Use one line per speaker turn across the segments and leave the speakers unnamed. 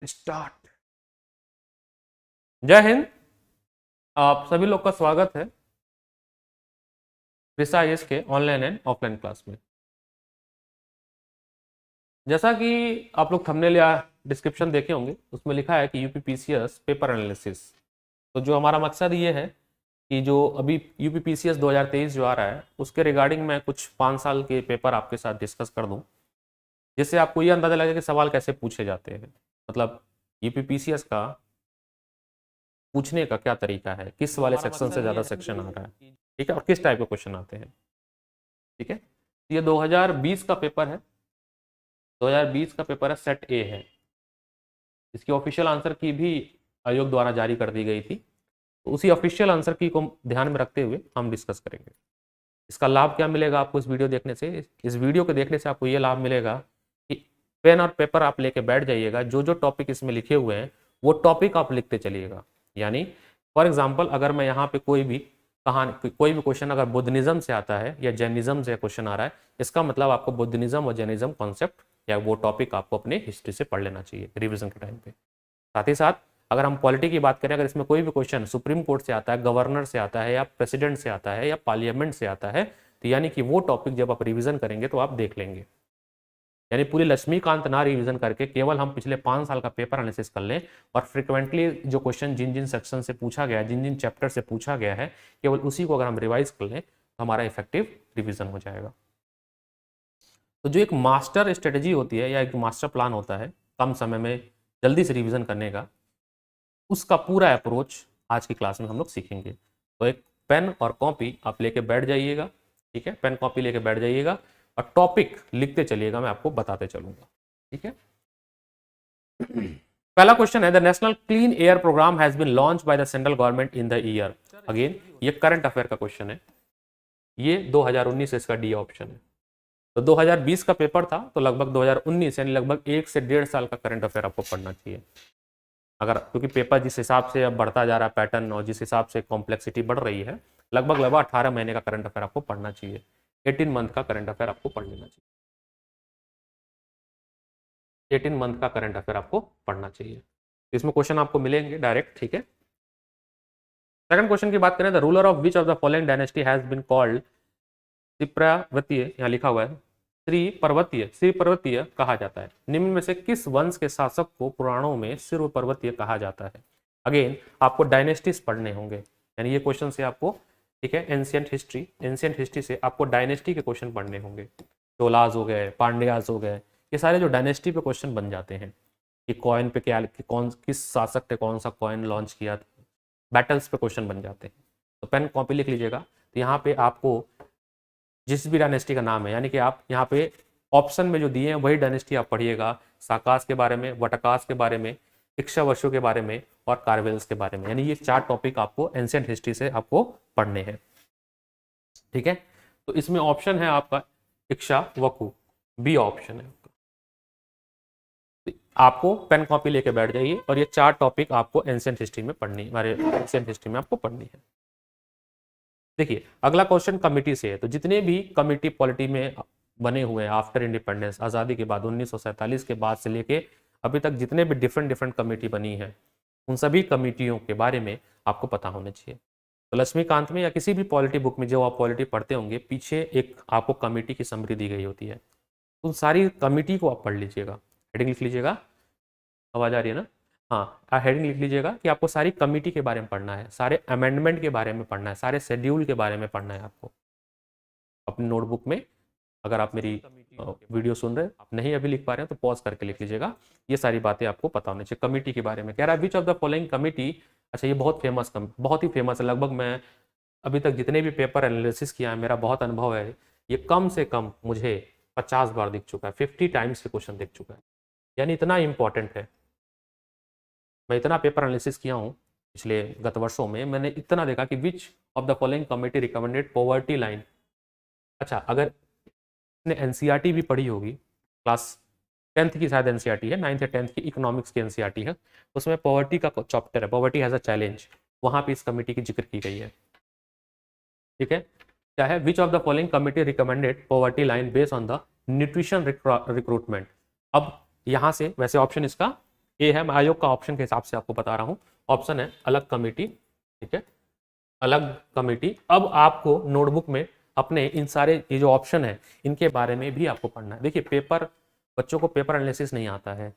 Start. जय हिंद। आप सभी लोग का स्वागत है प्रिसाइज के ऑनलाइन एंड ऑफलाइन क्लास में। जैसा कि आप लोग थंबनेल या डिस्क्रिप्शन देखे होंगे, उसमें लिखा है कि यूपीपीसीएस पेपर एनालिसिस। तो जो हमारा मकसद ये है कि जो अभी यूपीपीसीएस 2023 जो आ रहा है, उसके रिगार्डिंग मैं कुछ 5 साल के पेपर आपके साथ डिस्कस कर दूं, जिससे आपको ये अंदाजा लगे कि सवाल कैसे पूछे जाते हैं। मतलब यूपीपीसीएस का पूछने का क्या तरीका है, किस वाले सेक्शन से ज़्यादा सेक्शन आ रहा है, ठीक है, और किस टाइप के क्वेश्चन आते हैं। ठीक है, ये 2020 का पेपर है। 2020 का पेपर है, सेट ए है। इसकी ऑफिशियल आंसर की भी आयोग द्वारा जारी कर दी गई थी, तो उसी ऑफिशियल आंसर की को ध्यान में रखते हुए हम डिस्कस करेंगे। इसका लाभ क्या मिलेगा आपको इस वीडियो देखने से? इस वीडियो को देखने से आपको ये लाभ मिलेगा कि पेन और पेपर आप लेके बैठ जाइएगा, जो जो टॉपिक इसमें लिखे हुए हैं वो टॉपिक आप लिखते चलिएगा। यानी फॉर एग्जाम्पल, अगर मैं यहाँ पे कोई भी कहानी, कोई भी क्वेश्चन अगर बुद्धिज्म से आता है या जैनिज्म से क्वेश्चन आ रहा है, इसका मतलब आपको बुद्धिज्म और जैनिज्म कॉन्सेप्ट या वो टॉपिक आपको अपने हिस्ट्री से पढ़ लेना चाहिए रिविजन के टाइम पे। साथ ही साथ अगर हम पॉलिटी की बात करें, अगर इसमें कोई भी क्वेश्चन सुप्रीम कोर्ट से आता है, गवर्नर से आता है, या प्रेसिडेंट से आता है, या पार्लियामेंट से आता है, तो यानी कि वो टॉपिक जब आप रिवीजन करेंगे तो आप देख लेंगे। यानी पूरी लक्ष्मीकांत ना रिवीजन करके केवल हम पिछले 5 साल का पेपर एनालिसिस कर लें और फ्रिक्वेंटली जो क्वेश्चन जिन जिन सेक्शन से पूछा गया है, जिन जिन चैप्टर से पूछा गया है, केवल उसी को अगर हम रिवाइज कर लें तो हमारा इफेक्टिव रिवीजन हो जाएगा। तो जो एक मास्टर स्ट्रेटजी होती है या एक मास्टर प्लान होता है कम समय में जल्दी से रिवीजन करने का, उसका पूरा अप्रोच आज की क्लास में हम लोग सीखेंगे। तो एक पेन और कॉपी आप लेके बैठ जाइएगा, ठीक है, पेन कॉपी लेके बैठ जाइएगा और टॉपिक लिखते चलिएगा, मैं आपको बताते चलूंगा। ठीक है, पहला क्वेश्चन है, the national clean air programme has been launch by the central government in the year. Again ये करंट अफेयर का क्वेश्चन है, ये 2019 इसका डी ऑप्शन है। तो 2020 का पेपर था, तो लगभग 2019 यानी लगभग 1 से 1.5 साल का करंट अफेयर आपको पढ़ना चाहिए। अगर क्योंकि पेपर जिस हिसाब से अब बढ़ता जा रहा है पैटर्न और जिस हिसाब से कॉम्प्लेक्सिटी बढ़ रही है, लगभग 18 महीने का करंट अफेयर आपको पढ़ना चाहिए। 18 मंथ का करंट अफेयर आपको पढ़ लेना चाहिए। 18 मंथ का करंट अफेयर आपको पढ़ना चाहिए। इसमें क्वेश्चन आपको मिलेंगे डायरेक्ट। ठीक है, सेकंड क्वेश्चन की बात करें, the ruler of which of the following dynasty has been called त्रिपर्वतीय, यहाँ लिखा हुआ है श्री पर्वतीय कहा जाता है। निम्न में से किस वंश के शासक को पुराणों में श्री पर्वतीय कहा जाता है? अगेन आपको डायनेस्टीज पढ़ने होंगे, यानी ये क्वेश्चन से आपको, ठीक है, एंशियंट हिस्ट्री से आपको डायनेस्टी के क्वेश्चन पढ़ने होंगे। चोलाज हो गए, पांड्याज हो गए, ये सारे जो डायनेस्टी पे क्वेश्चन बन जाते हैं कि कॉइन पे क्या, कौन किस शासक ने कौन सा कॉइन लॉन्च किया था, बैटल्स पे क्वेश्चन बन जाते हैं। तो पेन कॉपी लिख लीजिएगा। तो यहाँ पे आपको जिस भी डायनेस्टी का नाम है, यानी कि आप यहाँ पे ऑप्शन में जो दिए हैं वही डायनेस्टी आप पढ़िएगा। साकास के बारे में, वटकास के बारे में, इक्ष्वाकुओं के बारे में और कार्वेल्स के बारे में, यानी ये 4 टॉपिक आपको एंशिएंट हिस्ट्री से आपको पढ़ने हैं। ठीक है, तो इसमें ऑप्शन है आपका इक्ष्वाकु, बी ऑप्शन है आपका। आपको पेन कॉपी लेके बैठ जाइए और ये 4 टॉपिक आपको एंशिएंट हिस्ट्री में पढ़नी, हमारे एंशिएंट हिस्ट्री में आपको पढ़नी है। देखिए अगला क्वेश्चन कमिटी से है। तो जितने भी कमिटी पॉलिटी में बने हुए हैं आफ्टर इंडिपेंडेंस, आज़ादी के बाद 1947 के बाद से लेके अभी तक जितने भी डिफरेंट कमेटी बनी है, उन सभी कमेटियों के बारे में आपको पता होना चाहिए। तो लक्ष्मीकांत में या किसी भी पॉलिटी बुक में जो आप पॉलिटी पढ़ते होंगे, पीछे एक आपको कमेटी की समरी दी गई होती है। उन सारी कमेटी को आप पढ़ लीजिएगा। हेडिंग लिख लीजिएगा, आवाज आ रही है ना? हाँ, हेडिंग लिख लीजिएगा कि आपको सारी कमेटी के बारे में पढ़ना है, सारे अमेंडमेंट के बारे में पढ़ना है, सारे शेड्यूल के बारे में पढ़ना है आपको अपनी नोटबुक में। अगर आप मेरी वीडियो सुन रहे हैं, आप नहीं अभी लिख पा रहे हैं तो पॉज करके लिख लीजिएगा। ये सारी बातें आपको पता होनी चाहिए कमेटी के बारे में। कह रहा है विच ऑफ द फॉलोइंग कमेटी, अच्छा ये बहुत ही फेमस है। लगभग मैं अभी तक जितने भी पेपर एनालिसिस किया है, मेरा बहुत अनुभव है, ये कम से कम मुझे 50 बार दिख चुका है, 50 टाइम्स के क्वेश्चन दिख चुका है, यानी इतना इंपॉर्टेंट है। मैं इतना पेपर एनालिसिस किया हूँ पिछले गत वर्षों में, मैंने इतना देखा कि which of the following committee recommended poverty line. अच्छा, अगर ने एनसीईआरटी भी पढ़ी होगी, क्लास 10th की शायद एनसीईआरटी है, 9th या 10th की इकोनॉमिक्स की एनसीईआरटी है, उसमें पॉवर्टी का चैप्टर है, पॉवर्टी हैज अ चैलेंज, वहां पे इस कमेटी की जिक्र की गई है। ठीक है, क्या है, विच of the following committee recommended poverty line based on the nutrition recruitment. अब यहां से वैसे ऑप्शन इसका ए है, मैं आयोग का ऑप्शन के हिसाब से आपको बता रहा हूं। ऑप्शन है अलग कमेटी, ठीक है, अलग कमेटी। अब आपको नोटबुक में अपने इन सारे ये जो ऑप्शन है इनके बारे में भी आपको पढ़ना है। देखिए पेपर, बच्चों को पेपर एनालिसिस नहीं आता है,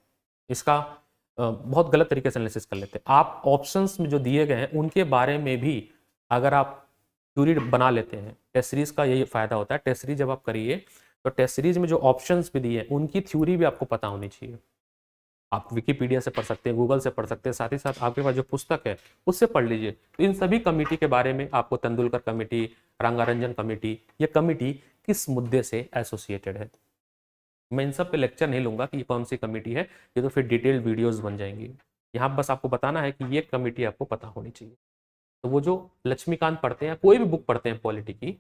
इसका बहुत गलत तरीके से एनालिसिस कर लेते हैं। आप ऑप्शंस में जो दिए गए हैं उनके बारे में भी अगर आप थ्योरी बना लेते हैं, टेस्ट सीरीज का यही फायदा होता है। टेस्ट सीरीज जब आप करिए तो टेस्ट सीरीज में जो ऑप्शंस भी दिए हैं उनकी थ्योरी भी आपको पता होनी चाहिए। आप विकिपीडिया से पढ़ सकते हैं, गूगल से पढ़ सकते हैं, साथ ही साथ आपके पास जो पुस्तक है उससे पढ़ लीजिए। तो इन सभी कमेटी के बारे में आपको, तेंदुलकर कमेटी, रंगारंजन कमेटी, ये कमेटी किस मुद्दे से एसोसिएटेड है। मैं इन सब पे लेक्चर नहीं लूंगा कि ये कौन सी कमेटी है, ये तो फिर डिटेल्ड वीडियोस बन जाएंगी। यहाँ बस आपको बताना है कि ये कमेटी आपको पता होनी चाहिए। तो वो जो लक्ष्मीकांत पढ़ते हैं, कोई भी बुक पढ़ते हैं पॉलिटी की,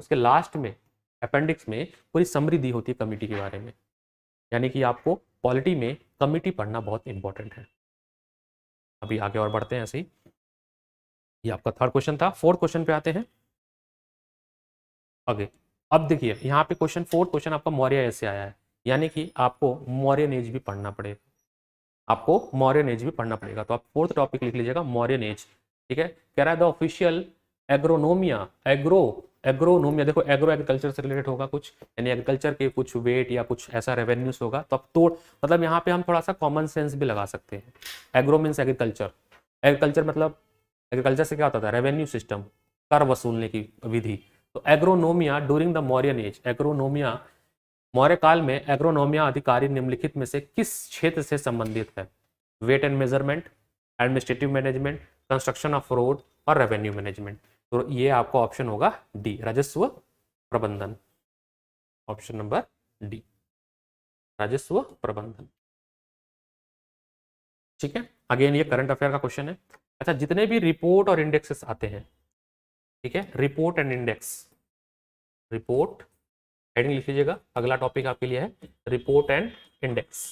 उसके लास्ट में अपेंडिक्स में पूरी समरी दी होती है कमेटी के बारे में। यानी कि आपको पॉलिटी में कमेटी पढ़ना बहुत इंपॉर्टेंट है। अभी आगे और बढ़ते हैं ऐसे ही। ये आपका थर्ड क्वेश्चन था। फोर्थ क्वेश्चन पे आते हैं आगे। अब देखिए यहाँ पे क्वेश्चन, फोर्थ क्वेश्चन आपका मौर्य एज से आया है, यानी कि आपको मौर्यन एज भी पढ़ना पड़ेगा, आपको मौर्यन एज भी पढ़ना पड़ेगा। तो आप फोर्थ टॉपिक लिख लीजिएगा मौर्यन एज, ठीक है। कह रहा है द ऑफिशियल एग्रोनोमिया, एग्रोनोमिया देखो एग्रो एग्रीकल्चर से रिलेटेड होगा कुछ, यानी एग्रीकल्चर के कुछ वेट या कुछ ऐसा रेवेन्यूज होगा। तो अब तोड़, मतलब यहाँ पे हम थोड़ा सा कॉमन सेंस भी लगा सकते हैं। एग्रो मीन्स एग्रीकल्चर, एग्रीकल्चर मतलब एग्रीकल्चर से क्या होता था, रेवेन्यू सिस्टम, कर वसूलने की विधि। तो agronomoi during the Mauryan age, agronomoi मौर्य काल में एग्रोनोमिया अधिकारी निम्नलिखित में से किस क्षेत्र से संबंधित है। Weight and measurement, administrative management, construction of road और रेवेन्यू मैनेजमेंट। तो ये आपका ऑप्शन होगा डी, राजस्व प्रबंधन। ऑप्शन नंबर डी, राजस्व प्रबंधन। ठीक है, अगेन ये करंट अफेयर का क्वेश्चन है। अच्छा, जितने भी रिपोर्ट और इंडेक्सेस आते हैं, ठीक है, report and index, report heading लिख लीजिएगा, अगला टॉपिक आपके लिए है रिपोर्ट एंड इंडेक्स।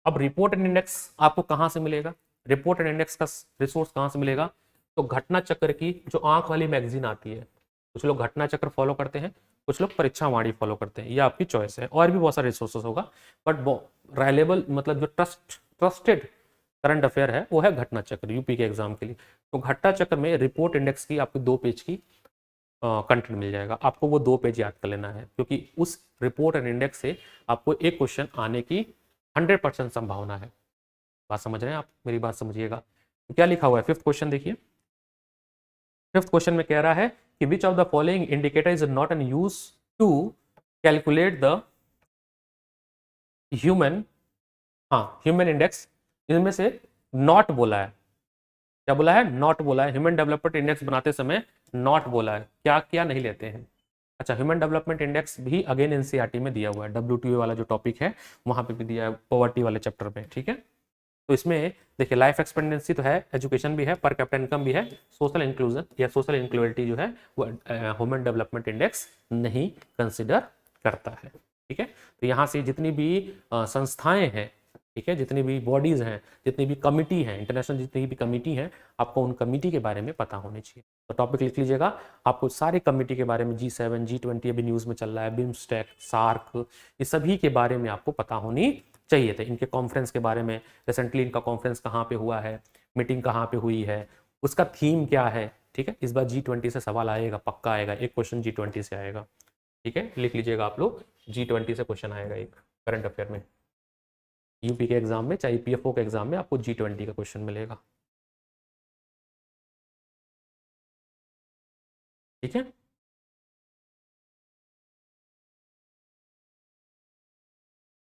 अब रिपोर्ट एंड इंडेक्स आपको कहां से मिलेगा, रिपोर्ट एंड इंडेक्स का रिसोर्स कहां से मिलेगा। तो घटना चक्र की जो आंख वाली मैगजीन आती है, कुछ लोग घटना चक्र फॉलो करते हैं, कुछ लोग परीक्षा वाणी फॉलो करते हैं, ये आपकी चॉइस है। और भी बहुत सारे रिसोर्सेस होगा, बट रिलायबल मतलब जो ट्रस्टेड करंट अफेयर है वो है घटना चक्र, यूपी के एग्जाम के लिए। तो घटना चक्र में रिपोर्ट इंडेक्स की आपको 2 पेज की कंटेंट मिल जाएगा। आपको वो 2 पेज याद कर लेना है, क्योंकि उस रिपोर्ट एंड इंडेक्स से आपको एक क्वेश्चन आने की 100% संभावना है। बात समझ रहे हैं आप, मेरी बात समझिएगा। तो क्या लिखा हुआ है, फिफ्थ क्वेश्चन देखिए। फिफ्थ क्वेश्चन में कह रहा है कि which of the following indicator is not an use to calculate the human, human index. इनमें से नॉट बोला है, क्या बोला है, नॉट बोला है। ह्यूमन डेवलपमेंट इंडेक्स बनाते समय नॉट बोला है, क्या क्या नहीं लेते हैं। अच्छा, ह्यूमन डेवलपमेंट इंडेक्स भी अगेन एनसीईआरटी में दिया हुआ है, WTO वाला जो टॉपिक है वहां पे भी दिया है, पॉवर्टी वाले चैप्टर में, ठीक है। तो इसमें देखिए लाइफ एक्सपेक्टेंसी तो है, एजुकेशन भी है, पर कैपिटा इनकम भी है, सोशल इंक्लूजन या सोशल इंक्लुडिटी जो है वो ह्यूमन डेवलपमेंट इंडेक्स नहीं कंसिडर करता है, ठीक है। तो यहाँ से जितनी भी संस्थाएं हैं, ठीक है, जितनी भी बॉडीज हैं, जितनी भी कमिटी हैं, इंटरनेशनल जितनी भी कमिटी हैं, आपको उन कमिटी के बारे में पता होनी चाहिए। तो टॉपिक लिख लीजिएगा, आपको सारे कमिटी के बारे में, G7, G20 अभी न्यूज़ में चल रहा है, बिम्स्टेक, सार्क, ये सभी के बारे में आपको पता होनी चाहिए थे। इनके कॉन्फ्रेंस के बारे में, रिसेंटली इनका कॉन्फ्रेंस कहाँ पे हुआ है, मीटिंग कहाँ पे हुई है, उसका थीम क्या है, ठीक है। इस बार G20 से सवाल आएगा, पक्का आएगा, एक क्वेश्चन G20 से आएगा, ठीक है, लिख लीजिएगा आप लोग, G20 से क्वेश्चन आएगा एक करंट अफेयर में। यूपी के एग्जाम में, चाहे पीएफओ के एग्जाम में आपको G20 का क्वेश्चन मिलेगा, ठीक है।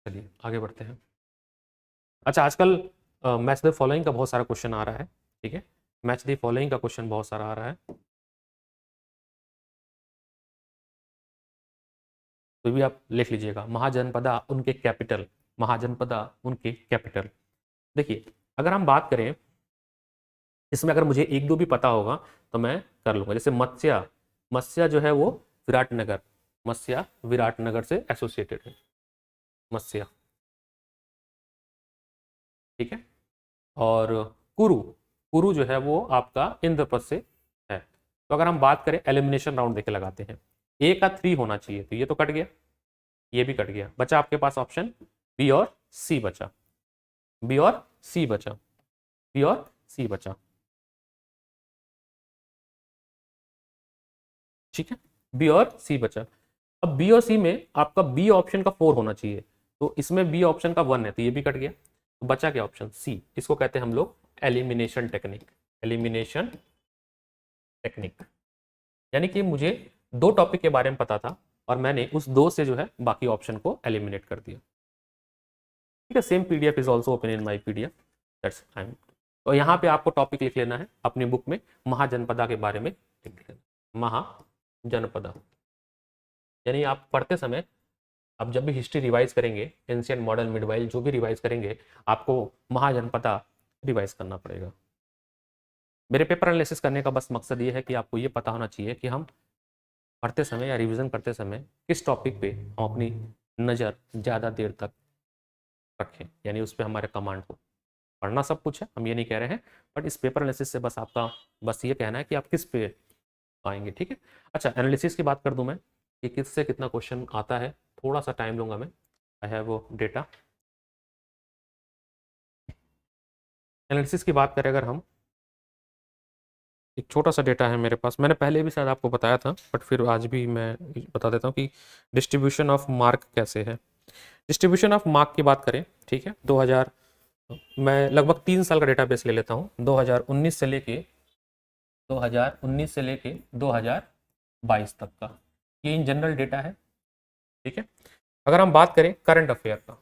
चलिए आगे बढ़ते हैं। अच्छा, आजकल मैच द फॉलोइंग का बहुत सारा क्वेश्चन आ रहा है, ठीक है, मैच द फॉलोइंग का क्वेश्चन बहुत सारा आ रहा है, तो भी आप लिख लीजिएगा। महाजनपदा उनके कैपिटल, महाजनपदा उनके कैपिटल। देखिए अगर हम बात करें इसमें, अगर मुझे एक दो भी पता होगा तो मैं कर लूंगा। जैसे मत्स्या, मत्स्या जो है वो विराटनगर, मत्स्या विराटनगर से एसोसिएटेड है, मत्स्या, ठीक है। और कुरु, कुरु जो है वो आपका इंद्रप्रस्थ से है। तो अगर हम बात करें एलिमिनेशन राउंड देखे लगाते हैं, ए का 3 होना चाहिए, तो ये तो कट गया, ये भी कट गया, बचा आपके पास ऑप्शन बी और सी बचा। बी और सी बचा, बी और सी बचा, ठीक है, बी और सी बचा। अब बी और सी में आपका बी ऑप्शन का 4 होना चाहिए, तो इसमें बी ऑप्शन का 1 है, तो ये भी कट गया, तो बचा क्या ऑप्शन सी, इसको कहते हैं हम लोग एलिमिनेशन टेक्निक, एलिमिनेशन टेक्निक। यानी कि मुझे 2 टॉपिक के बारे में पता था और मैंने उस 2 से जो है बाकी ऑप्शन को एलिमिनेट कर दिया, ठीक है। Same PDF is also open in my PDF, that's fine. तो यहाँ पे आपको टॉपिक लिख लेना है अपनी बुक में, महाजनपदा के बारे में लिख लेना, महाजनपदा। यानी आप पढ़ते समय, आप जब भी हिस्ट्री रिवाइज करेंगे, एंशियंट मॉडर्न मिडवाइल जो भी रिवाइज करेंगे, आपको महाजनपदा रिवाइज करना पड़ेगा। मेरे पेपर एनालिसिस करने का बस मकसद ये है कि आपको ये पता होना चाहिए कि हम पढ़ते समय या रिवीजन करते समय किस टॉपिक पे हम अपनी नज़र ज़्यादा देर तक रखें, यानी उस पर हमारे कमांड हो। पढ़ना सब कुछ है, हम ये नहीं कह रहे हैं, बट इस पेपर एनालिसिस से बस आपका बस ये कहना है कि आप किस पे आएंगे, ठीक है। अच्छा, एनालिसिस की बात कर दूं मैं कि किससे कितना क्वेश्चन आता है, थोड़ा सा टाइम लूंगा मैं, आई हैव वो डेटा। एनालिसिस की बात करें अगर हम, एक छोटा सा डेटा है मेरे पास, मैंने पहले भी शायद आपको बताया था, बट फिर आज भी मैं बता देता हूँ कि डिस्ट्रीब्यूशन ऑफ मार्क कैसे है। डिस्ट्रीब्यूशन ऑफ मार्क की बात करें, ठीक है, 2000, मैं लगभग 3 साल का डेटाबेस ले लेता हूँ, 2019 से लेके 2022 तक का, ये इन जनरल डेटा है, ठीक है। अगर हम बात करें करंट अफेयर का,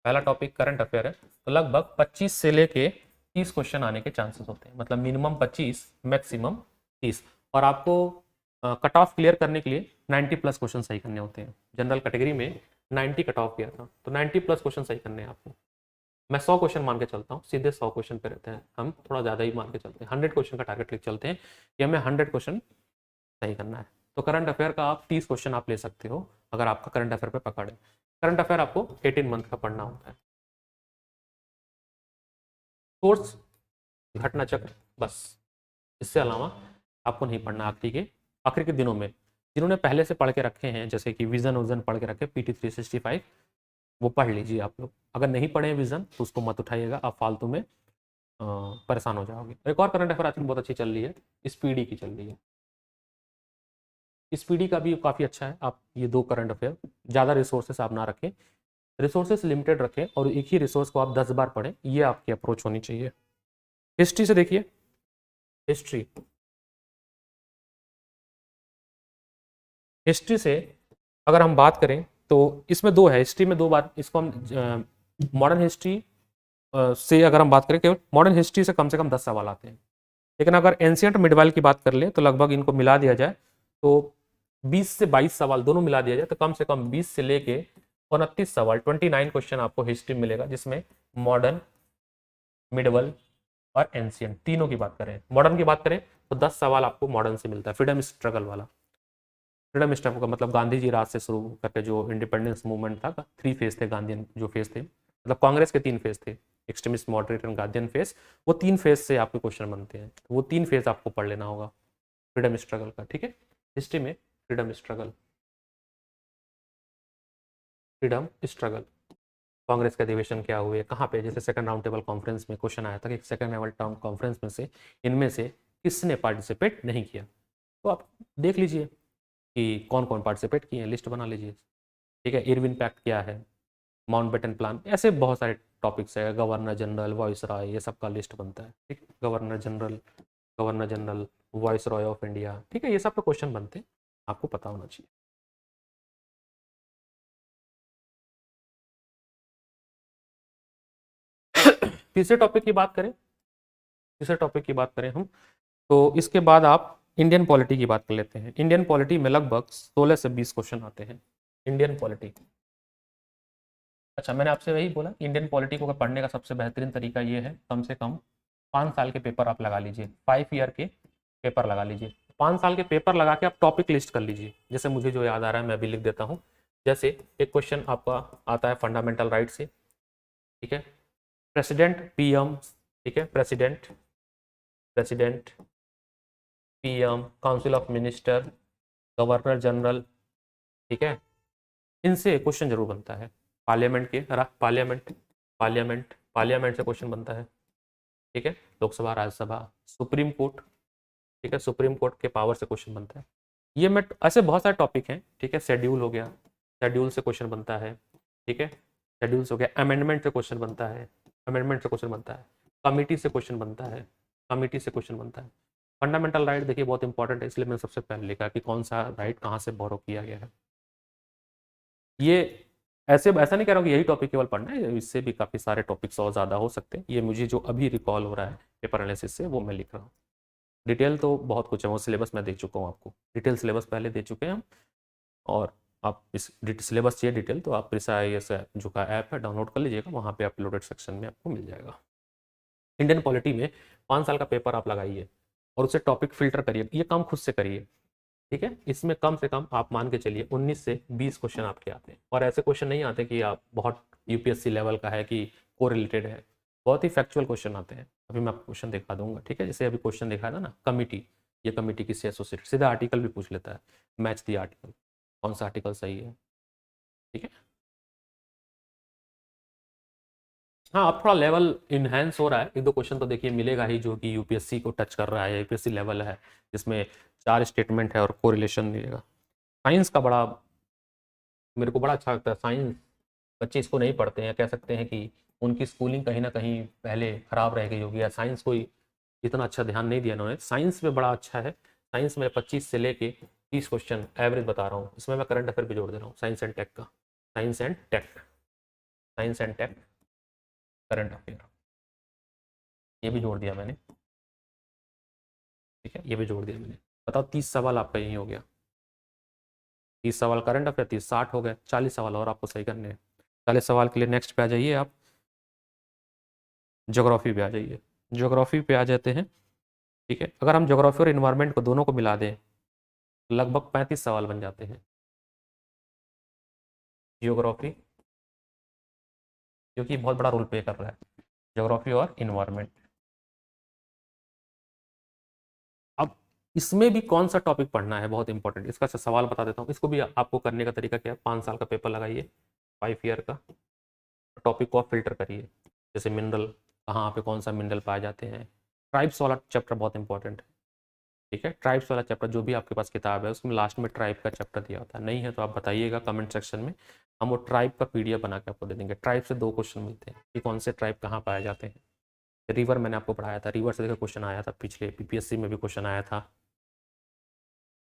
पहला टॉपिक करंट अफेयर है, तो लगभग 25 से लेके 30 क्वेश्चन आने के चांसेस होते हैं, मतलब मिनिमम 25, मैक्सिमम 30, और आपको कट ऑफ क्लियर करने के लिए 90 प्लस क्वेश्चन सही करने होते हैं। जनरल कैटेगरी में 90 कट ऑफ किया था, तो 90 प्लस क्वेश्चन सही करने हैं आपको। मैं 100 क्वेश्चन मान के चलता हूँ, सीधे 100 क्वेश्चन पे रहते हैं, हम थोड़ा ज़्यादा ही मान के चलते हैं, 100 क्वेश्चन का टारगेट लेके चलते हैं कि हमें 100 क्वेश्चन सही करना है। तो करंट अफेयर का आप 30 क्वेश्चन आप ले सकते हो अगर आपका करंट अफेयर पे पकड़ है। करंट अफेयर आपको 18 मंथ का पढ़ना होता है। सोर्स, घटना चक्र, बस, इससे अलावा आपको नहीं पढ़ना। आखिरी के दिनों में जिन्होंने पहले से पढ़ के रखे हैं, जैसे कि विजन विजन पढ़ के रखे, पीटी 365 वो पढ़ लीजिए आप लोग। अगर नहीं पढ़े विजन तो उसको मत उठाइएगा, आप फालतू में परेशान हो जाओगे। एक और करंट अफेयर आजकल बहुत अच्छी चल रही है, स्पीडी की चल रही है, स्पीडी का भी काफ़ी अच्छा है। आप ये 2 करंट अफेयर, ज़्यादा रिसोर्सेस आप ना रखें, रिसोर्सेस लिमिटेड रखें और एक ही रिसोर्स को आप 10 बार पढ़ें, ये आपकी अप्रोच होनी चाहिए। हिस्ट्री से देखिए, हिस्ट्री, हिस्ट्री से अगर हम बात करें तो इसमें 2 है, हिस्ट्री में 2 बार, इसको हम मॉडर्न हिस्ट्री से अगर हम बात करें, केवल मॉडर्न हिस्ट्री से कम 10 सवाल आते हैं, लेकिन अगर एंशियंट मिडवाइल की बात कर ले तो लगभग इनको मिला दिया जाए तो 20 से 22 सवाल दोनों मिला दिया जाए तो कम से कम 20 से लेके 29 सवाल, 29 क्वेश्चन आपको हिस्ट्री मिलेगा, जिसमें मॉडर्न, मिडवल और एंशियंट तीनों की बात करें। मॉडर्न की बात करें तो 10 सवाल आपको मॉडर्न से मिलता है, फ्रीडम स्ट्रगल वाला। फ्रीडम स्ट्रगल का मतलब गांधी जी राज से शुरू करके जो इंडिपेंडेंस मूवमेंट था, 3 फेज थे गांधीयन जो फेज थे, मतलब कांग्रेस के 3 फेज थे, extremist, moderate and Gandhian phase, वो 3 फेज से आपके क्वेश्चन बनते हैं, वो 3 फेज आपको पढ़ लेना होगा फ्रीडम स्ट्रगल का, ठीक है। हिस्ट्री में freedom struggle, freedom struggle, Congress के अधिवेशन क्या हुए, कहाँ पे, जैसे सेकंड राउंड टेबल कॉन्फ्रेंस में क्वेश्चन आया था कि सेकंड राउंड टेबल कॉन्फ्रेंस में से इनमें से किसने पार्टिसिपेट नहीं किया, तो आप देख लीजिए कि कौन कौन पार्टिसिपेट किए हैं, लिस्ट बना लीजिए, ठीक है। इरविन पैक्ट क्या है, माउंटबेटन प्लान, ऐसे बहुत सारे टॉपिक्स है, गवर्नर जनरल, वॉइस रॉय, ये सब का लिस्ट बनता है, ठीक। Governor general, voice Roy of India, ठीक है, ये सब पे क्वेश्चन बनते हैं, आपको पता होना चाहिए। तीसरे टॉपिक की बात करें, हम, तो इसके बाद आप इंडियन पॉलिटी की बात कर लेते हैं। इंडियन पॉलिटी में लगभग 16 से 20 क्वेश्चन आते हैं, इंडियन पॉलिटी। अच्छा, मैंने आपसे वही बोला, इंडियन पॉलिटी को पढ़ने का सबसे बेहतरीन तरीका ये है, कम से कम 5 साल के पेपर आप लगा लीजिए, 5 ईयर के पेपर लगा लीजिए। 5 साल के पेपर लगा के आप टॉपिक लिस्ट कर लीजिए, जैसे मुझे जो याद आ रहा है मैं भी लिख देता हूँ। जैसे एक क्वेश्चन आपका आता है फंडामेंटल राइट से, ठीक है, प्रेसिडेंट पीएम, ठीक है, president PM, council of minister, governor general, ठीक है, इनसे क्वेश्चन जरूर बनता है। पार्लियामेंट के, पार्लियामेंट से क्वेश्चन बनता है, ठीक है, लोकसभा, राज्यसभा, सुप्रीम कोर्ट, ठीक है, सुप्रीम कोर्ट के पावर से क्वेश्चन बनता है। ये मैं ऐसे बहुत सारे टॉपिक हैं, ठीक है, शेड्यूल हो गया, शेड्यूल से क्वेश्चन बनता है, ठीक है, शेड्यूल्स हो गया, अमेंडमेंट से क्वेश्चन बनता है, अमेंडमेंट से क्वेश्चन बनता है, कमिटी से क्वेश्चन बनता है, कमिटी से क्वेश्चन बनता है। फंडामेंटल राइट देखिए बहुत इंपॉर्टेंट है, इसलिए मैंने सबसे पहले लिखा कि कौन सा राइट कहाँ से बोरो किया गया है। ये ऐसा नहीं कह रहा हूँ कि यही टॉपिक केवल पढ़ना है, इससे भी काफ़ी सारे टॉपिक्स और ज़्यादा हो सकते हैं। ये मुझे जो अभी रिकॉल हो रहा है पेपर एनालिसिस से वो मैं लिख रहा हूँ। डिटेल तो बहुत कुछ है, वो सिलेबस मैं दे चुका हूँ आपको, डिटेल सिलेबस पहले दे चुके हैं हम। और आप इस सिलेबस चाहिए डिटेल तो आप प्रिसा IAS जो का ऐप है डाउनलोड कर लीजिएगा, वहाँ पे अपलोडेड सेक्शन में आपको मिल जाएगा। इंडियन पॉलिटी में 5 साल का पेपर आप लगाइए और उससे टॉपिक फिल्टर करिए, ये काम खुद से करिए, ठीक है। इसमें कम से कम आप मान के चलिए 19 से 20 क्वेश्चन आपके आते हैं, और ऐसे क्वेश्चन नहीं आते कि आप बहुत UPSC लेवल का है कि को रिलेटेड है, बहुत ही फैक्चुअल क्वेश्चन आते हैं। अभी मैं आपको क्वेश्चन दिखा दूंगा, ठीक है। जैसे अभी क्वेश्चन दिखा था ना, कमिटी, ये कमिटी किससे एसोसिएटेड, सीधा आर्टिकल भी पूछ लेता है, मैच दी आर्टिकल, कौन सा आर्टिकल सही है, ठीक है। हाँ, अब थोड़ा लेवल इनहेंस हो रहा है, 1-2 क्वेश्चन तो देखिए मिलेगा ही जो कि UPSC को टच कर रहा है, UPSC लेवल है, जिसमें 4 स्टेटमेंट है और कोरिलेशन मिलेगा। साइंस का बड़ा मेरे को बड़ा अच्छा लगता है, साइंस बच्चे इसको नहीं पढ़ते हैं, कह सकते हैं कि उनकी स्कूलिंग कहीं ना कहीं पहले खराब रह गई होगी, या साइंस कोई इतना अच्छा ध्यान नहीं दिया इन्होंने। साइंस में बड़ा अच्छा है, साइंस में 25 से लेके 30 क्वेश्चन एवरेज बता रहा हूँ, इसमें मैं करंट अफेयर भी जोड़ दे रहा हूँ, साइंस एंड टेक का, science and tech, science and tech current affair, ये भी जोड़ दिया मैंने, ठीक है, ये भी जोड़ दिया मैंने। बताओ 30 सवाल आपका यही हो गया, 30 सवाल करंट अफेयर, 30 60 हो गए, 40 सवाल और आपको सही करने हैं। 40 सवाल के लिए नेक्स्ट पे आ जाइए आप, ज्योग्राफी पे आ जाइए, ज्योग्राफी पे आ जाते हैं, ठीक है। अगर हम ज्योग्राफी और इन्वायरमेंट को दोनों को मिला दें, लगभग 35 सवाल बन जाते हैं ज्योग्राफी, क्योंकि बहुत बड़ा रोल प्ले कर रहा है ज्योग्राफी और इन्वायरमेंट। अब इसमें भी कौन सा टॉपिक पढ़ना है बहुत इंपॉर्टेंट, इसका सवाल बता देता हूँ। इसको भी आपको करने का तरीका क्या है, 5 साल का पेपर लगाइए, 5 ईयर का, टॉपिक को आप फिल्टर करिए। जैसे मिनरल, कहाँ पे कौन सा मिनरल पाए जाते हैं, ट्राइब्स वाला चैप्टर बहुत इंपॉर्टेंट है, ठीक है। ट्राइब्स वाला चैप्टर जो भी आपके पास किताब है उसमें लास्ट में ट्राइब का चैप्टर दिया होता है, नहीं है तो आप बताइएगा कमेंट सेक्शन में, हम वो ट्राइब का PDF बना के आपको दे देंगे। ट्राइब से 2 क्वेश्चन मिलते हैं कि कौन से ट्राइब कहाँ पाए जाते हैं। रिवर मैंने आपको पढ़ाया था, रिवर से देखो क्वेश्चन आया था, पिछले PPSC में भी क्वेश्चन आया था,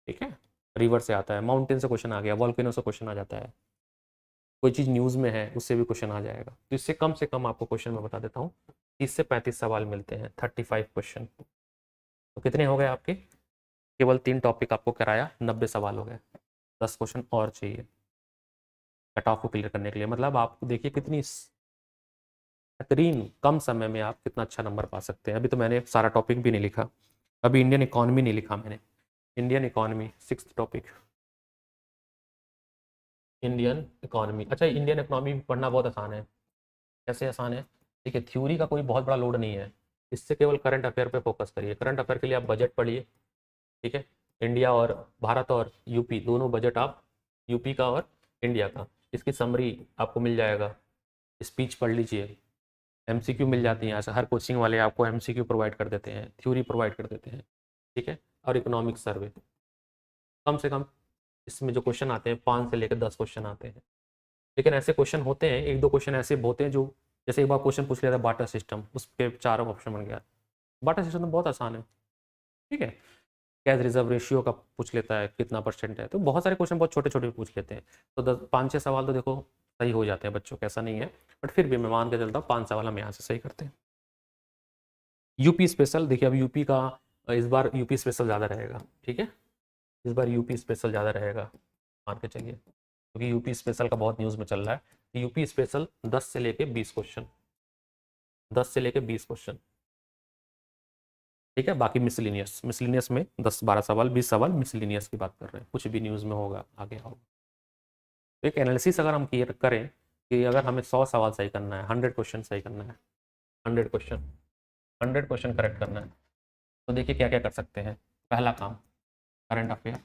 ठीक है, रिवर से आता है। माउंटेन से क्वेश्चन आ गया, वॉल्केनो से क्वेश्चन आ जाता है, कोई चीज़ न्यूज़ में है उससे भी क्वेश्चन आ जाएगा। तो इससे कम से कम आपको क्वेश्चन मैं बता देता हूँ 30 से 35 सवाल मिलते हैं, 35 क्वेश्चन। तो कितने हो गए आपके, केवल 3 टॉपिक आपको कराया, 90 सवाल हो गए, 10 क्वेश्चन और चाहिए कट ऑफ को क्लियर करने के लिए। मतलब आप देखिए कितनी बेहतरीन कम समय में आप कितना अच्छा नंबर पा सकते हैं। अभी तो मैंने सारा टॉपिक भी नहीं लिखा, अभी इंडियन इकोनॉमी नहीं लिखा मैंने, Indian economy 6th topic, Indian economy. अच्छा, इंडियन इकोनॉमी पढ़ना बहुत आसान है, कैसे आसान है, ठीक है, थ्योरी का कोई बहुत बड़ा लोड नहीं है, इससे केवल करंट अफेयर पे फोकस करिए। करंट अफेयर के लिए आप बजट पढ़िए, ठीक है, इंडिया और भारत और यूपी दोनों बजट, आप यूपी का और इंडिया का, इसकी समरी आपको मिल जाएगा, स्पीच पढ़ लीजिए, MCQ मिल जाती हैं यहाँ से, हर कोचिंग वाले आपको MCQ प्रोवाइड कर देते हैं, थ्योरी प्रोवाइड कर देते हैं, ठीक है। और इकोनॉमिक सर्वे, कम से कम इसमें जो क्वेश्चन आते हैं 5 से लेकर 10 क्वेश्चन आते हैं, लेकिन ऐसे क्वेश्चन होते हैं, 1-2 क्वेश्चन ऐसे होते हैं जो, जैसे एक बार क्वेश्चन पूछ लिया था बार्टर सिस्टम, उस पर 4 ऑप्शन बन गया। बार्टर सिस्टम तो बहुत आसान है, ठीक है। कैश रिजर्व रेशियो का पूछ लेता है कितना % है, तो बहुत सारे क्वेश्चन बहुत छोटे छोटे पूछ लेते हैं। तो 5-6 सवाल तो देखो सही हो जाते हैं बच्चों, कैसा नहीं है, बट फिर भी मैं मान के चलता हूँ 5 सवाल हम यहाँ से सही करते हैं। यूपी स्पेशल देखिए, अब यूपी का इस बार यूपी स्पेशल ज़्यादा रहेगा, ठीक है, इस बार यूपी स्पेशल ज़्यादा रहेगा, मान के चलिए, क्योंकि यूपी स्पेशल का बहुत न्यूज़ में चल रहा है। यूपी स्पेशल 10 से लेके 20 क्वेश्चन, 10 से लेके 20 क्वेश्चन, ठीक है। बाकी मिसलिनियस, मिसलिनियस में 10-12 सवाल, 20 सवाल मिसलिनियस की बात कर रहे हैं, कुछ भी न्यूज़ में होगा आगे होगा। तो एक एनालिसिस अगर हम क्लियर करें कि अगर हमें 100 सवाल सही करना है, 100 क्वेश्चन सही करना है, 100 क्वेश्चन, 100 क्वेश्चन करेक्ट करना है, तो देखिए क्या क्या कर सकते हैं। पहला काम करंट अफेयर,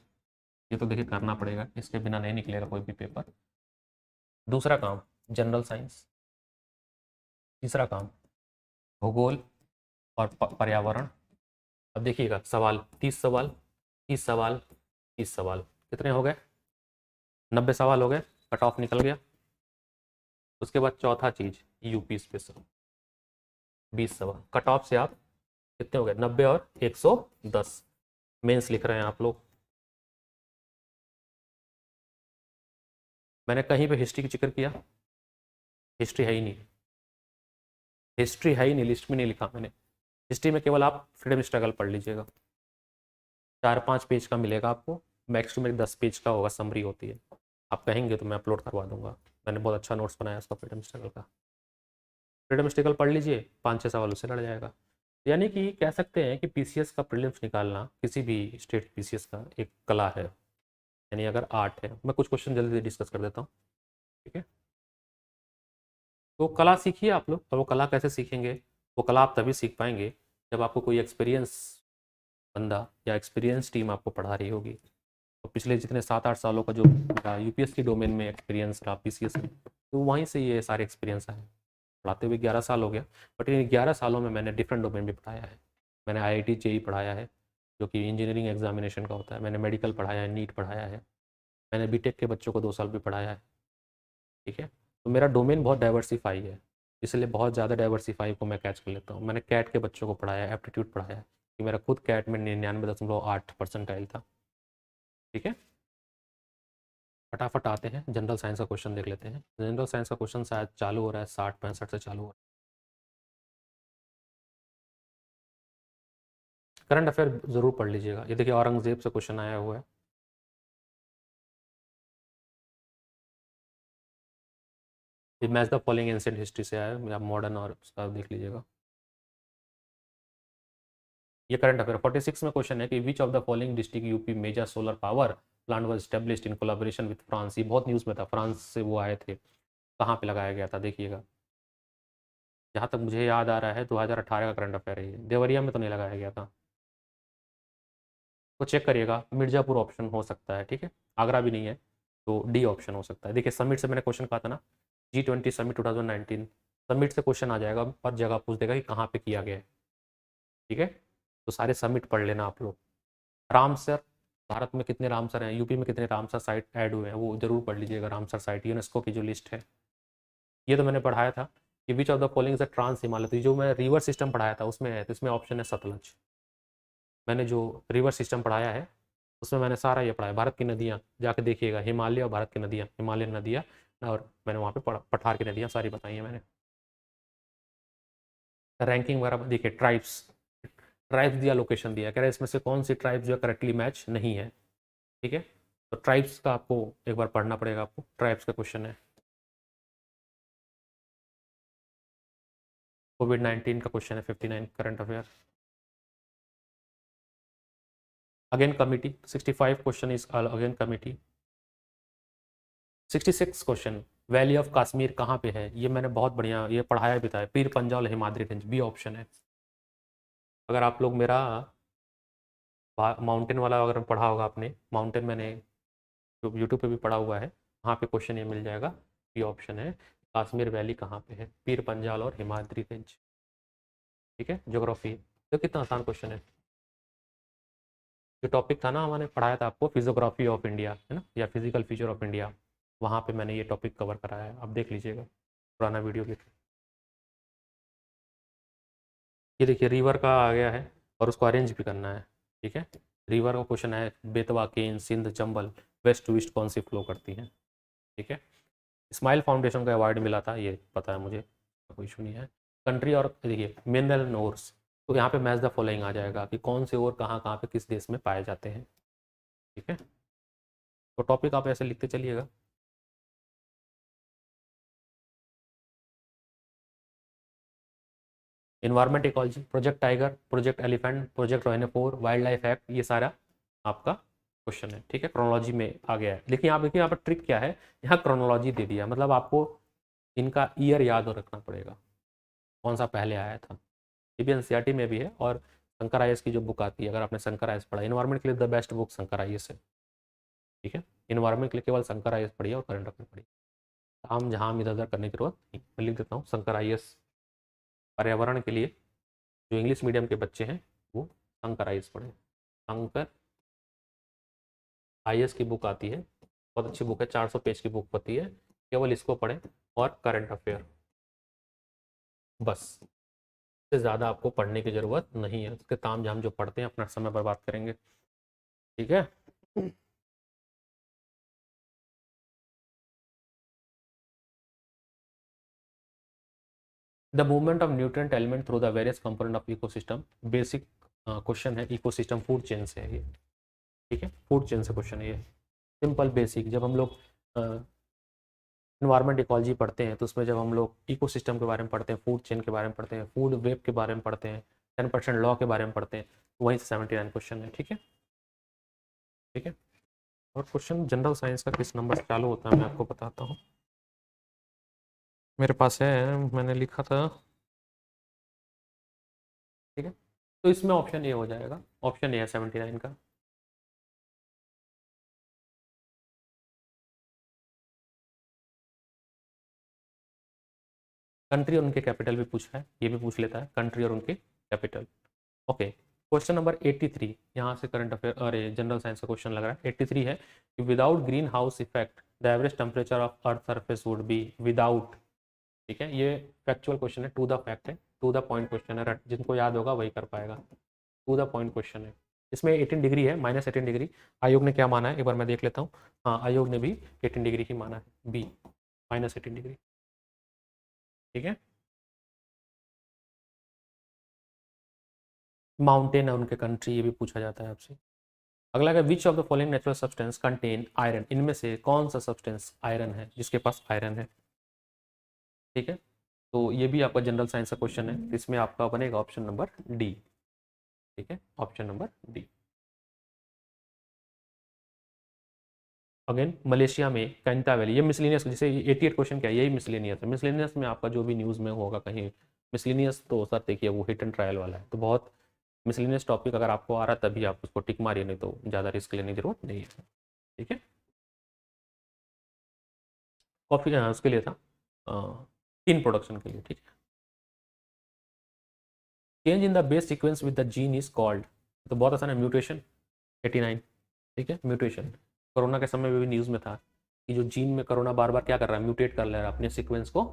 ये तो देखिए करना पड़ेगा, इसके बिना नहीं निकलेगा कोई भी पेपर। दूसरा काम जनरल साइंस, तीसरा काम भूगोल और पर्यावरण। अब देखिएगा सवाल, 30 सवाल, 30 सवाल, 30 सवाल, कितने हो गए? 90 सवाल हो गए, कट ऑफ निकल गया। उसके बाद चौथा चीज यूपी स्पेशल, 20 सवाल, कट ऑफ से आप कितने हो गए? 90 और 110। मेंस लिख रहे हैं आप लोग। मैंने कहीं पे हिस्ट्री की जिक्र किया? हिस्ट्री है ही नहीं, हिस्ट्री है ही नहीं, लिस्ट में नहीं लिखा मैंने। हिस्ट्री में केवल आप फ्रीडम स्ट्रगल पढ़ लीजिएगा, 4-5 पेज का मिलेगा आपको, मैक्स टू मैक्स 10 पेज का होगा, समरी होती है। आप कहेंगे तो मैं अपलोड करवा दूंगा, मैंने बहुत अच्छा नोट्स बनाया उसका, फ्रीडम स्ट्रगल का। फ्रीडम स्ट्रगल पढ़ लीजिए, 5-6 सवाल उससे लड़ जाएगा। यानी कि कह सकते हैं कि पीसीएस का प्रीलिम्स निकालना किसी भी स्टेट पीसीएस का एक कला है, यानी अगर आर्ट है। मैं कुछ क्वेश्चन जल्दी से डिस्कस कर देता हूँ, ठीक है? तो कला सीखिए आप लोग, और वो कला कैसे सीखेंगे? वो कला आप तभी सीख पाएंगे जब आपको कोई एक्सपीरियंस बंदा या एक्सपीरियंस टीम आपको पढ़ा रही होगी। तो पिछले जितने 7-8 सालों का जो यूपीएस की डोमेन में एक्सपीरियंस रहा पीसीएस में, तो वहीं से ये सारे एक्सपीरियंस आए। पढ़ाते हुए 11 साल हो गया, बट इन 11 सालों में मैंने डिफरेंट डोमेन भी पढ़ाया है। मैंने आईआईटी जेई पढ़ाया है, जो कि इंजीनियरिंग एग्जामिनेशन का होता है। मैंने मेडिकल पढ़ाया है, नीट पढ़ाया है। मैंने बीटेक के बच्चों को 2 साल भी पढ़ाया है, ठीक है? तो मेरा डोमेन बहुत डाइवर्सीफाई है, इसलिए बहुत ज़्यादा डाइवर्सीफाई को मैं कैच कर लेता हूँ। मैंने कैट के बच्चों को पढ़ाया है, एप्टीट्यूड पढ़ाया है, कि मेरा खुद कैट में 99.8% था, ठीक है? फटाफट आते हैं, जनरल साइंस का क्वेश्चन देख लेते हैं। जनरल साइंस का क्वेश्चन शायद चालू हो रहा है 60-65 से चालू हो रहा है। करंट अफेयर जरूर पढ़ लीजिएगा। ये देखिए औरंगजेब से क्वेश्चन आया हुआ है। ये match the following ancient history से आया है, आप मॉडर्न और उसका देख लीजिएगा। ये करंट अफेयर 46 में क्वेश्चन है कि which of the following district UP major solar power plant was established in collaboration with France. ये बहुत न्यूज़ में था, फ्रांस से वो आए थे। कहाँ पे लगाया गया था देखिएगा। जहाँ तक मुझे याद आ रहा है 2018 का करंट अफेयर है ये। देवरिया में तो नहीं लगाया गया था, तो चेक करिएगा। मिर्ज़ापुर ऑप्शन हो सकता है, ठीक है? आगरा भी नहीं है, तो डी ऑप्शन हो सकता है। देखिए समिट से मैंने क्वेश्चन कहा था ना, G20 समिट 2019, समिट से क्वेश्चन आ जाएगा और जगह पूछ देगा कि कहाँ पे किया गया है, ठीक है? तो सारे समिट पढ़ लेना आप लोग। रामसर, भारत में कितने रामसर हैं, यूपी में कितने रामसर साइट ऐड हुए हैं, वो जरूर पढ़ लीजिएगा। रामसर साइट यूनेस्को की जो लिस्ट है, ये तो मैंने पढ़ाया था कि which of the following is a trans Himalaya. तो जो मैं रिवर सिस्टम पढ़ाया था उसमें है, तो इसमें ऑप्शन है सतलज। मैंने जो रिवर सिस्टम पढ़ाया है उसमें मैंने सारा ये पढ़ाया। भारत की नदियाँ जाके देखिएगा, हिमालय और भारत की नदियाँ, हिमालयन नदियाँ, और मैंने वहाँ पे पठार की नदियाँ सारी बताई हैं मैंने। रैंकिंग वगैरह देखिए, ट्राइब्स, ट्राइब्स दिया, लोकेशन दिया, कह रहे इसमें से कौन सी ट्राइब्स जो करेक्टली मैच नहीं है, ठीक है? तो ट्राइब्स का आपको एक बार पढ़ना पड़ेगा, आपको ट्राइब्स का क्वेश्चन है। कोविड-19 का क्वेश्चन है 59 current affair. Again committee 65 question is again committee. 66 question, valley of Kashmir कहाँ पे है? ये मैंने बहुत बढ़िया ये पढ़ाया भी था, पीर पंजाल हिमाद्रीगंज, बी ऑप्शन है। अगर आप लोग मेरा माउंटेन वाला अगर पढ़ा होगा आपने, माउंटेन मैंने जो यूट्यूब पे भी पढ़ा हुआ है, वहाँ पे क्वेश्चन ये मिल जाएगा। बी ऑप्शन है, कश्मीर वैली कहाँ पे है? पीर पंजाल और हिमाद्रीगंज, ठीक है? ज्योग्राफी, तो कितना आसान क्वेश्चन है। जो टॉपिक था ना, मैंने पढ़ाया था आपको फिजियोग्राफी ऑफ इंडिया, है ना, या फिजिकल फीचर ऑफ इंडिया, वहाँ पे मैंने ये टॉपिक कवर कराया है, आप देख लीजिएगा पुराना वीडियो भी। ये देखिए रिवर का आ गया है, और उसको अरेंज भी करना है, ठीक है? रिवर का क्वेश्चन है, Betwa, Ken, Sindh, Chambal west to east कौन सी फ्लो करती हैं, ठीक है? स्माइल फाउंडेशन का अवार्ड मिला था, ये पता है मुझे, कोई इशू नहीं है। कंट्री और देखिए मिनरल नोर्स, तो यहाँ पे मैच द फॉलोइंग आ जाएगा कि कौन से और कहाँ कहाँ पे किस देश में पाए जाते हैं, ठीक है? तो टॉपिक आप ऐसे लिखते चलिएगा। Environment ecology, project tiger, project elephant, project Rohini, wildlife act, ये सारा आपका क्वेश्चन है, ठीक है? क्रोनोलॉजी में आ गया है। लेकिन आप देखिए यहाँ पर ट्रिक क्या है, यहाँ क्रोनोलॉजी दे दिया, मतलब आपको इनका ईयर याद रखना पड़ेगा, कौन सा पहले आया था। ये भी एनसीईआरटी में भी है, और शंकर आईएएस की जो बुक आती है, अगर आपने शंकर आईएएस पढ़ा, इन्वायरमेंट के लिए the best book Shankar IAS है, ठीक है? इन्वायरमेंट के लिए केवल शंकर आईएएस पढ़िए और करंट अफेयर पढ़िए, हम जहाँ इधर उधर करने की जरूरत नहीं। मैं लिख देता हूँ शंकर आईएएस पर्यावरण के लिए जो इंग्लिश मीडियम के बच्चे हैं वो शंकर आईएएस पढ़ें। शंकर आईएएस की बुक आती है, बहुत अच्छी बुक है, 400 पेज की बुक होती है, केवल इसको पढ़ें और करंट अफेयर, बस। इससे ज़्यादा आपको पढ़ने की ज़रूरत नहीं है। उसके ताम झाम जो पढ़ते हैं अपना समय बर्बाद करेंगे, ठीक है। The movement of nutrient element through the various component of ecosystem, basic question है, इकोसिस्टम फूड चेन से है ये, ठीक है, फूड चेन से क्वेश्चन है ये, सिंपल बेसिक। जब हम लोग इन्वायरमेंट इकोलॉजी पढ़ते हैं तो उसमें जब हम लोग इकोसिस्टम के बारे में पढ़ते हैं, फूड चेन के बारे में पढ़ते हैं, फूड वेब के बारे में पढ़ते हैं, 10% लॉ के बारे में पढ़ते हैं, वहीं से 79 क्वेश्चन है, ठीक है, ठीक है। और क्वेश्चन जनरल साइंस का किस नंबर से चालू होता है मैं आपको बताता हूँ, मेरे पास है, मैंने लिखा था, ठीक है। तो इसमें ऑप्शन ए हो जाएगा, ऑप्शन ए है 79 का। कंट्री और उनके कैपिटल भी पूछा है, ये भी पूछ लेता है, कंट्री और उनके कैपिटल। ओके, क्वेश्चन नंबर 83, यहाँ से करंट अफेयर, अरे जनरल साइंस का क्वेश्चन लग रहा है। 83 है कि without green house effect the average temperature of earth surface would be, without, ठीक है, ये फैक्चुअल क्वेश्चन है, टू द फैक्ट है, टू द पॉइंट क्वेश्चन है, जिनको याद होगा वही कर पाएगा, टू द पॉइंट क्वेश्चन है। इसमें 18 डिग्री है, -18 डिग्री। आयोग ने क्या माना है एक बार मैं देख लेता हूँ। हाँ, आयोग ने भी 18 डिग्री ही माना है, बी, -18 डिग्री, ठीक है। माउंटेन है उनके कंट्री, ये भी पूछा जाता है आपसे। अगला है विच of the following natural substance contain iron, इनमें से कौन सा सब्सटेंस आयरन है, जिसके पास आयरन है, ठीक है। तो ये भी आपका जनरल साइंस का क्वेश्चन है, इसमें आपका बनेगा ऑप्शन नंबर डी, ठीक है, option number D. Again Malaysia में कैंता वैली, ये मिसलिनियस, जैसे 88 क्वेश्चन क्या है, यही मिसलिनियस है। मिसलिनियस में आपका जो भी न्यूज़ में होगा कहीं मिसलिनियस, तो सर देखिए वो हिट एंड ट्रायल वाला है, तो बहुत मिसलिनियस टॉपिक अगर आपको आ रहा है तभी आप उसको टिक मारिए, नहीं तो ज़्यादा रिस्क लेने की जरूरत नहीं है, ठीक है। कॉफी उसके लिए था, टीन प्रोडक्शन के लिए, ठीक है। Change in the base sequence with the gene is called, तो बहुत आसान है, म्यूटेशन, 89, ठीक है, म्यूटेशन। कोरोना के समय में भी न्यूज़ में था कि जो जीन में कोरोना बार बार क्या कर रहा है, म्यूटेट कर ले रहा है अपने सीक्वेंस को,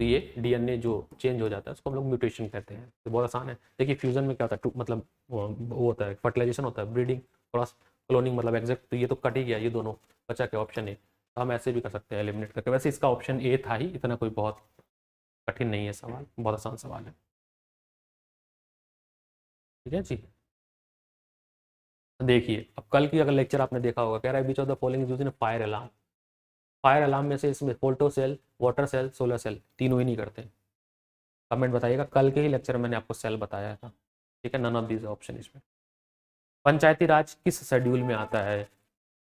तो ये डीएनए जो चेंज हो जाता है उसको हम लोग म्यूटेशन कहते हैं। तो बहुत आसान है, देखिए फ्यूजन में क्या होता है, मतलब वो होता है, फर्टिलाइजेशन होता है, ब्रीडिंग, क्रॉस, क्लोनिंग, मतलब एग्जैक्ट, तो ये तो कट ही गया, ये दोनों बचा के ऑप्शन ए, तो हम ऐसे भी कर सकते हैं एलिमिनेट करके। वैसे इसका ऑप्शन ए था ही, इतना कोई बहुत कठिन नहीं है सवाल, बहुत आसान सवाल है, ठीक है जी। देखिए अब कल की अगर लेक्चर आपने देखा होगा, कह रहा है which of the following use in fire alarm, fire alarm में से इसमें photo cell, water cell, solar cell, तीनों ही नहीं करते। कमेंट बताइएगा, कल के ही लेक्चर में मैंने आपको सेल बताया था, ठीक है, नन ऑफ दीज ऑप्शन इसमें। पंचायती राज किस शेड्यूल में आता है,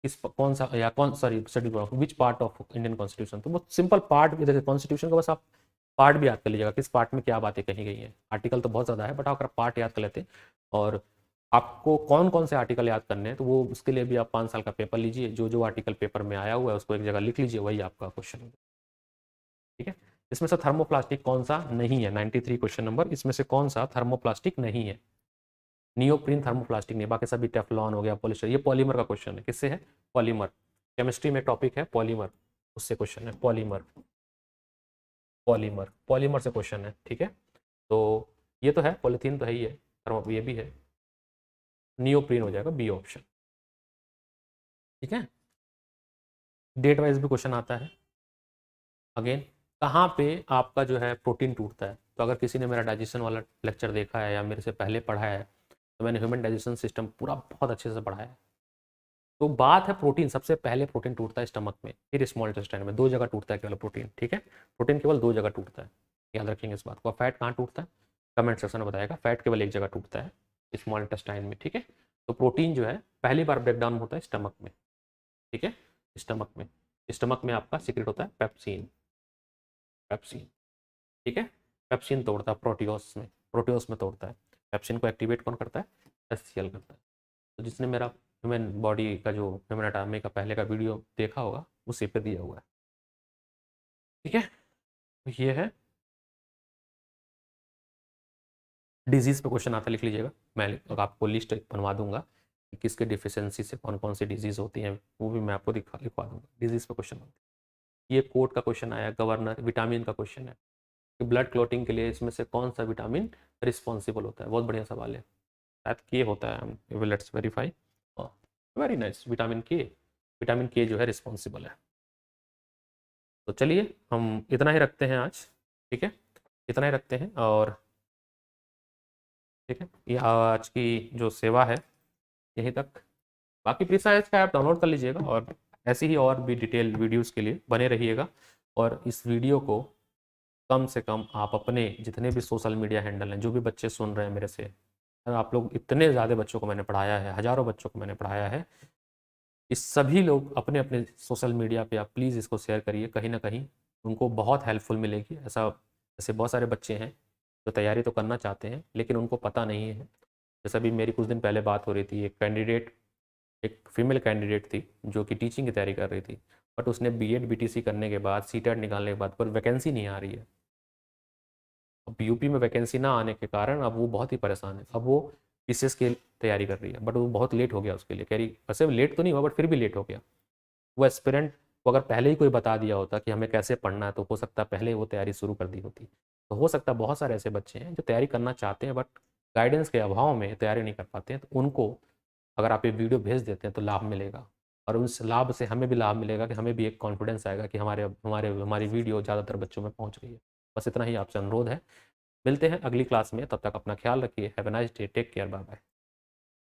किस कौन सा, या कौन, sorry schedule, which part of Indian constitution, तो वो सिंपल पार्ट भी देखिए, कॉन्स्टिट्यूशन का बस आप पार्ट भी याद कर लीजिएगा, किस पार्ट में क्या बातें कही गई हैं। आर्टिकल तो बहुत ज़्यादा है, बट अगर पार्ट याद कर लेते हैं, और आपको कौन कौन से आर्टिकल याद करने हैं, तो वो उसके लिए भी आप 5 साल का पेपर लीजिए, जो जो आर्टिकल पेपर में आया हुआ है उसको एक जगह लिख लीजिए, वही आपका क्वेश्चन है, ठीक है। इसमें से थर्मोप्लास्टिक कौन सा नहीं है, 93 क्वेश्चन नंबर, इसमें से कौन सा थर्मोप्लास्टिक नहीं है, नियोप्रीन थर्मोप्लास्टिक नहीं, बाकी सभी टेफ्लॉन हो गया, पॉलिस्टर, ये पॉलीमर का क्वेश्चन है, किससे है, पॉलीमर, केमिस्ट्री में टॉपिक है पॉलीमर, उससे क्वेश्चन है, पॉलीमर, पॉलीमर, पॉलीमर से क्वेश्चन है, ठीक है। तो ये तो है, पॉलीथीन तो है ही है, थर्मो ये भी है, नियोप्रीन हो जाएगा बी ऑप्शन, ठीक है। डेट वाइज भी क्वेश्चन आता है। अगेन कहाँ पे आपका जो है प्रोटीन टूटता है, तो अगर किसी ने मेरा डाइजेशन वाला लेक्चर देखा है या मेरे से पहले पढ़ा है, तो मैंने ह्यूमन डाइजेशन सिस्टम पूरा बहुत अच्छे से पढ़ा है। तो बात है प्रोटीन, सबसे पहले प्रोटीन टूटता है स्टमक में, फिर स्मॉल इंटेस्टाइन में, 2 जगह टूटता है केवल प्रोटीन, ठीक है। प्रोटीन केवल 2 जगह टूटता है, याद रखेंगे इस बात को। फैट कहाँ टूटता है, कमेंट सेक्शन में बताएगा, फैट केवल एक जगह टूटता है, स्मॉल इंटेस्टाइन में, ठीक है। तो प्रोटीन जो है पहली बार ब्रेकडाउन होता है स्टमक में, ठीक है, स्टमक में, स्टमक में आपका सीक्रेट होता है पेप्सिन, पेप्सिन, ठीक है। पेप्सिन तोड़ता है प्रोटियोस में, प्रोटियोस में तोड़ता है। पेप्सिन को एक्टिवेट कौन करता है, एचसीएल करता है। तो जिसने मेरा ह्यूमन बॉडी का जो ह्यूमन एनाटॉमी का पहले का वीडियो देखा होगा, उसी पे दिया हुआ है, ठीक है। तो ये है डिजीज़ पे क्वेश्चन आता लिख लीजिएगा, मैं आपको लिस्ट बनवा दूंगा कि किसके डिफिशियंसी से कौन कौन सी डिजीज़ होती हैं, वो भी मैं आपको लिखवा दूंगा। डिजीज़ पे क्वेश्चन होता है। ये कोड का क्वेश्चन आया, गवर्नर विटामिन का क्वेश्चन है कि ब्लड क्लॉटिंग के लिए इसमें से कौन सा विटामिन रिस्पॉन्सिबल होता है, बहुत बढ़िया सवाल है। शायद के होता है, let's verify. Very nice, vitamin के जो है रिस्पॉन्सिबल है। तो चलिए हम इतना ही रखते हैं आज, ठीक है, इतना ही रखते हैं। और ठीक है, ये आज की जो सेवा है यहीं तक। बाकी प्रीसाइज का ऐप डाउनलोड कर लीजिएगा और ऐसी ही और भी डिटेल वीडियोस के लिए बने रहिएगा। और इस वीडियो को कम से कम आप अपने जितने भी सोशल मीडिया हैंडल हैं, जो भी बच्चे सुन रहे हैं मेरे से, आप लोग इतने ज़्यादा बच्चों को मैंने पढ़ाया है, हज़ारों बच्चों को मैंने पढ़ाया है, इस सभी लोग अपने अपने सोशल मीडिया पे आप प्लीज़ इसको शेयर करिए, कहीं ना कहीं उनको बहुत हेल्पफुल मिलेगी। ऐसे बहुत सारे बच्चे हैं जो तैयारी तो करना चाहते हैं लेकिन उनको पता नहीं है। जैसे अभी मेरी कुछ दिन पहले बात हो रही थी, एक फीमेल कैंडिडेट थी जो कि टीचिंग की तैयारी कर रही थी, बट उसने बीएड बीटीसी करने के बाद, सीटेट निकालने के बाद पर वैकेंसी नहीं आ रही है। अब यूपी में वैकेंसी ना आने के कारण अब वो बहुत ही परेशान है। अब वो पीसीएस की तैयारी कर रही है, बट वो बहुत लेट हो गया उसके लिए। कह रही वैसे लेट तो नहीं हुआ बट फिर भी लेट हो गया। वो एस्पिरेंट को अगर पहले ही कोई बता दिया होता कि हमें कैसे पढ़ना है तो हो सकता है पहले वो तैयारी शुरू कर दी होती। तो हो सकता है बहुत सारे ऐसे बच्चे हैं जो तैयारी करना चाहते हैं बट गाइडेंस के अभाव में तैयारी नहीं कर पाते हैं। तो उनको अगर आप ये वीडियो भेज देते हैं तो लाभ मिलेगा, और उस लाभ से हमें भी लाभ मिलेगा कि हमें भी एक कॉन्फिडेंस आएगा कि हमारी वीडियो ज़्यादातर बच्चों में पहुँच रही है। बस इतना ही आपसे अनुरोध है। मिलते हैं अगली क्लास में, तब तक अपना ख्याल रखिए। Have a nice day, take care, bye bye.